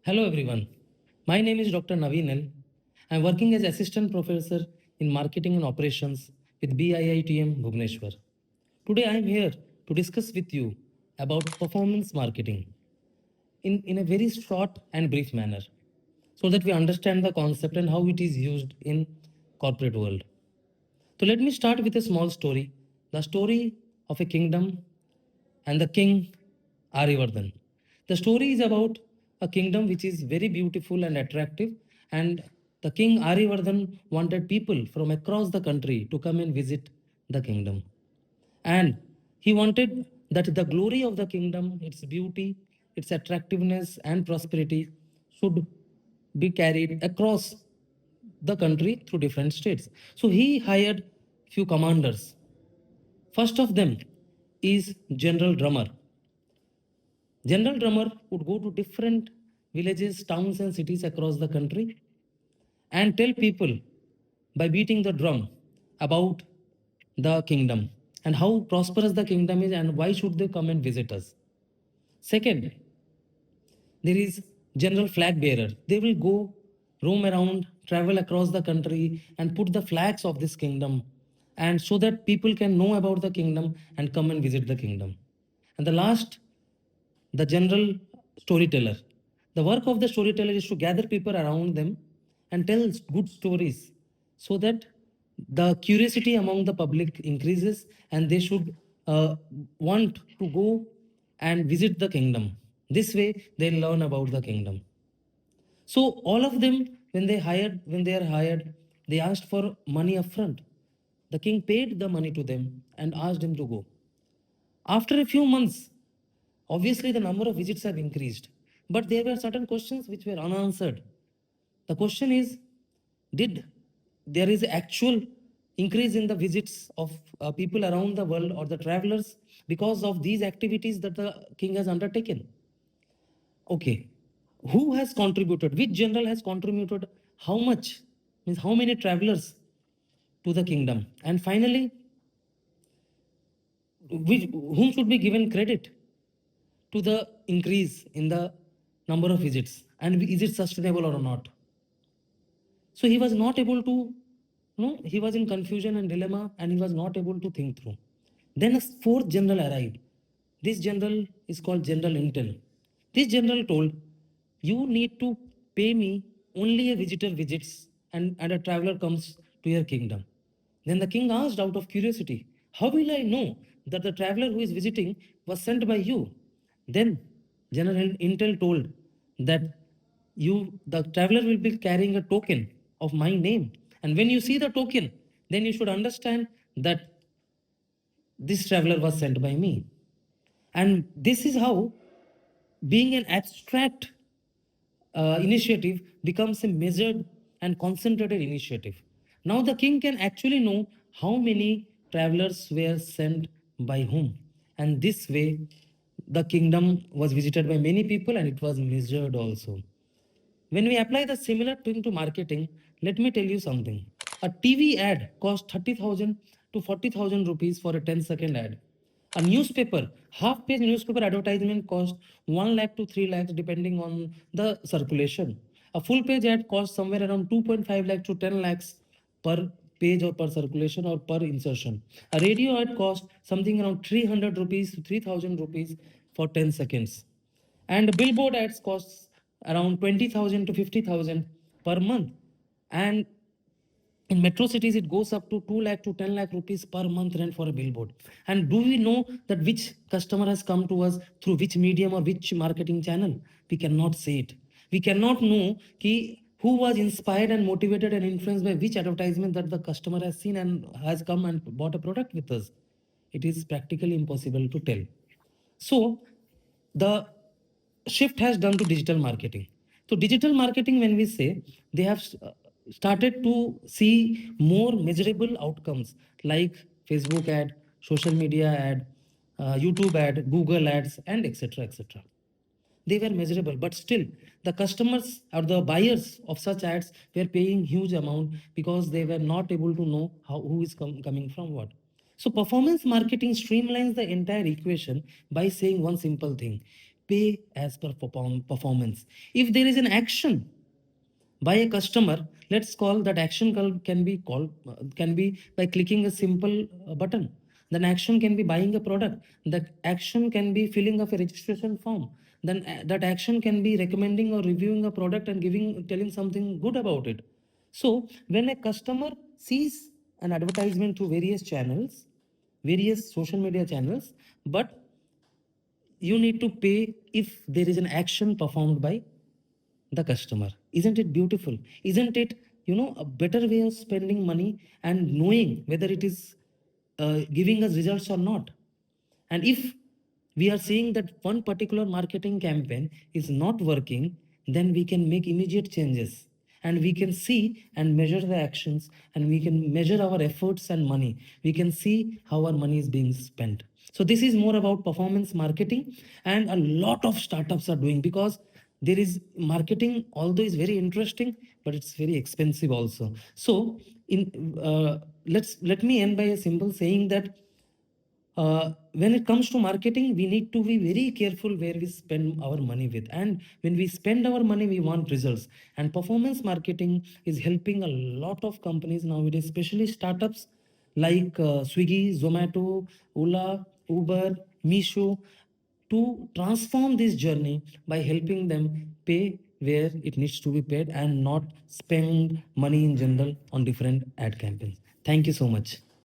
Hello everyone. My name is Dr. Naveen. I'm working as assistant professor in marketing and operations with BIITM Bhubaneswar. Today I'm here to discuss with you about performance marketing in a very short and brief manner so that we understand the concept and how it is used in corporate world. So let me start with a small story, the story of a kingdom and the king Arivardhan. The story is about a kingdom which is very beautiful and attractive, and the king Arivardhan wanted people from across the country to come and visit the kingdom. And he wanted that the glory of the kingdom, its beauty, its attractiveness, and prosperity should be carried across the country through different states. So he hired few commanders. First of them is General Drummer. General Drummer would go to different villages, towns, and cities across the country and tell people by beating the drum about the kingdom and how prosperous the kingdom is and why should they come and visit us. Second, there is general flag bearer. They will go roam around, travel across the country and put the flags of this kingdom and so that people can know about the kingdom and come and visit the kingdom. And the last, the general storyteller. The work of the storyteller is to gather people around them and tell good stories so that the curiosity among the public increases and they should want to go and visit the kingdom. This way, they learn about the kingdom. So all of them, when they are hired, they asked for money upfront. The king paid the money to them and asked him to go. After a few months, obviously the number of visits have increased, but there were certain questions which were unanswered. The question is, did there is actual increase in the visits of people around the world or the travelers because of these activities that the king has undertaken? Okay, who has contributed? Which general has contributed? How much? Means how many travelers to the kingdom? And finally, whom should be given credit to the increase in the number of visits? And is it sustainable or not? So he was not able to, no, he was in confusion and dilemma and he was not able to think through. Then a fourth general arrived. This general is called General Intel. This general told, you need to pay me only a visitor visits and a traveler comes to your kingdom. Then the king asked out of curiosity, how will I know that the traveler who is visiting was sent by you? Then General Intel told that the traveler will be carrying a token of my name. And when you see the token, then you should understand that this traveler was sent by me. And this is how being an abstract initiative becomes a measured and concentrated initiative. Now the king can actually know how many travelers were sent by whom. And this way, the kingdom was visited by many people and it was measured also. When we apply the similar thing to marketing, let me tell you something. A TV ad costs 30,000 to 40,000 rupees for a 10-second ad. A newspaper, half-page newspaper advertisement costs 1 lakh to 3 lakhs depending on the circulation. A full-page ad costs somewhere around 2.5 lakh to 10 lakhs per page or per circulation or per insertion. A radio ad costs something around 300 rupees to 3,000 rupees for 10 seconds. And billboard ads costs around 20,000 to 50,000 per month. And in metro cities, it goes up to 2 lakh to 10 lakh rupees per month rent for a billboard. And do we know that which customer has come to us through which medium or which marketing channel? We cannot say it. We cannot know who was inspired and motivated and influenced by which advertisement that the customer has seen and has come and bought a product with us. It is practically impossible to tell. So the shift has done to digital marketing. So digital marketing, when we say, they have started to see more measurable outcomes like Facebook ad, social media ad, YouTube ad, Google ads, and etc. etc. They were measurable, but still the customers or the buyers of such ads were paying huge amount because they were not able to know who is coming from what. So performance marketing streamlines the entire equation by saying one simple thing. pay as per performance. If there is an action by a customer, let's call that action can be called can be by clicking a simple button. Then action can be buying a product. That action can be filling of a registration form. Then that action can be recommending or reviewing a product and telling something good about it. So when a customer sees an advertisement through various channels, various social media channels, but you need to pay if there is an action performed by the customer. Isn't it beautiful? Isn't it, a better way of spending money and knowing whether it is giving us results or not? And if we are seeing that one particular marketing campaign is not working, then we can make immediate changes, and we can see and measure the actions, and we can measure our efforts and money. We can see how our money is being spent. So this is more about performance marketing, and a lot of startups are doing, because there is marketing, although is very interesting, but it's very expensive also. So in let me end by a simple saying that when it comes to marketing, we need to be very careful where we spend our money with. And when we spend our money, we want results. And performance marketing is helping a lot of companies nowadays, especially startups like Swiggy, Zomato, Ola, Uber, Misho, to transform this journey by helping them pay where it needs to be paid and not spend money in general on different ad campaigns. Thank you so much.